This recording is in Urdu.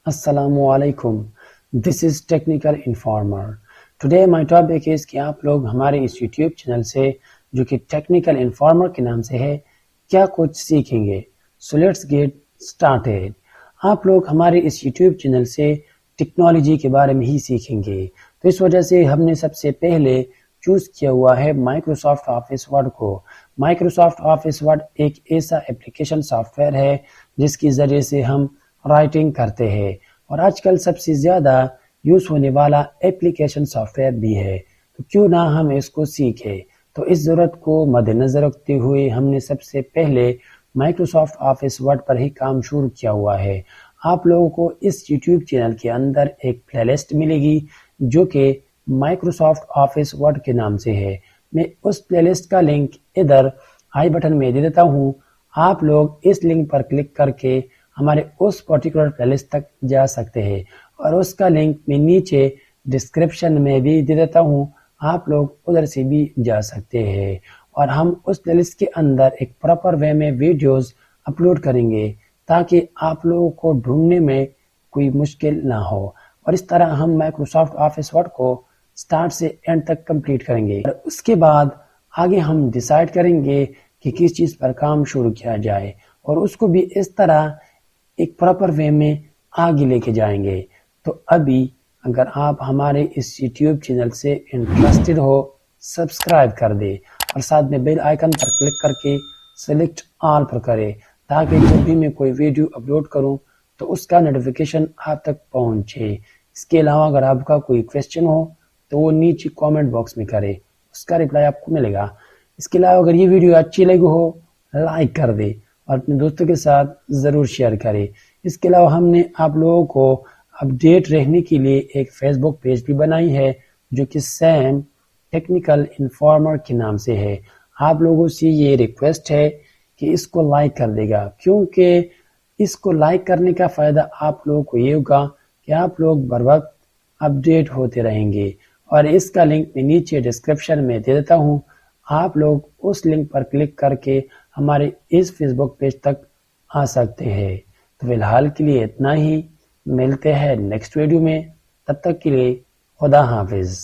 السلام علیکم. This is technical informer. Today my topic is کہ آپ لوگ ہمارے اس یوٹیوب چینل سے جو کہ ٹیکنیکل انفارمر کے نام سے ہے کیا کچھ سیکھیں گے. So let's get started. آپ لوگ ہمارے اس یوٹیوب چینل سے ٹیکنالوجی کے بارے میں ہی سیکھیں گے. تو اس وجہ سے ہم نے سب سے پہلے چوز کیا ہوا ہے مائکروسافٹ آفس ورڈ کو. مائکروسافٹ آفس ورڈ ایک ایسا اپلیکیشن سافٹ ویئر ہے جس کے ذریعے سے ہم رائٹنگ کرتے ہیں اور آج کل سب سے زیادہ یوز ہونے والا اپلیکیشن سافٹ ویئر بھی ہے. تو کیوں نہ ہم اس کو سیکھیں. تو اس ضرورت کو مد نظر رکھتے ہوئے ہم نے سب سے پہلے مائکروسافٹ آفس ورڈ پر ہی کام شروع کیا ہوا ہے. آپ لوگوں کو اس یوٹیوب چینل کے اندر ایک پلے لسٹ ملے گی جو کہ مائکروسافٹ آفس ورڈ کے نام سے ہے. میں اس پلے لسٹ کا لنک ادھر آئی بٹن میں دے دیتا ہوں. آپ لوگ اس لنک پر کلک کر کے ہمارے اس پرٹیکولر پلے لسٹ تک جا سکتے ہیں اور اس کا لنک میں نیچے ڈسکرپشن میں بھی دے دیتا ہوں. آپ لوگ ادھر سے بھی جا سکتے ہیں اور ہم اس پلے لسٹ کے اندر ایک پراپر وے میں ویڈیوز اپلوڈ کریں گے تاکہ آپ لوگوں کو ڈھونڈنے میں کوئی مشکل نہ ہو. اور اس طرح ہم مائکروسافٹ آفس ورڈ کو سٹارٹ سے اینڈ تک کمپلیٹ کریں گے اور اس کے بعد آگے ہم ڈیسائیڈ کریں گے کہ کس چیز پر کام شروع کیا جائے اور اس کو بھی اس طرح ایک پراپر وے میں آگے لے کے جائیں گے. تو ابھی اگر آپ ہمارے اس یوٹیوب چینل سے انٹرسٹڈ ہو سبسکرائب کر دے اور ساتھ میں بیل آئیکن پر کلک کر کے سلیکٹ آل پر کرے تاکہ جب بھی میں کوئی ویڈیو اپلوڈ کروں تو اس کا نوٹیفیکیشن آپ تک پہنچے. اس کے علاوہ اگر آپ کا کوئی کویسچن ہو تو وہ نیچے کامنٹ باکس میں کرے, اس کا رپلائی آپ کو ملے گا. اس کے علاوہ اگر یہ ویڈیو اچھی لگی ہو لائک کر دے اور اپنے دوستوں کے ساتھ ضرور شیئر کرے. اس کے علاوہ ہم نے آپ لوگوں کو اپڈیٹ رہنے کے لیے ایک فیس بک پیج بھی بنائی ہے جو کہ سیم ٹیکنیکل انفارمر کے نام سے ہے. آپ لوگوں سے یہ ریکویسٹ ہے کہ اس کو لائک کر دے گا کیونکہ اس کو لائک کرنے کا فائدہ آپ لوگوں کو یہ ہوگا کہ آپ لوگ بر وقت اپڈیٹ ہوتے رہیں گے. اور اس کا لنک میں نیچے ڈسکرپشن میں دے دیتا ہوں. آپ لوگ اس لنک پر کلک کر کے ہمارے اس فیس بک پیج تک آ سکتے ہیں. تو فی الحال کے لیے اتنا ہی. ملتے ہیں نیکسٹ ویڈیو میں. تب تک کے لیے خدا حافظ.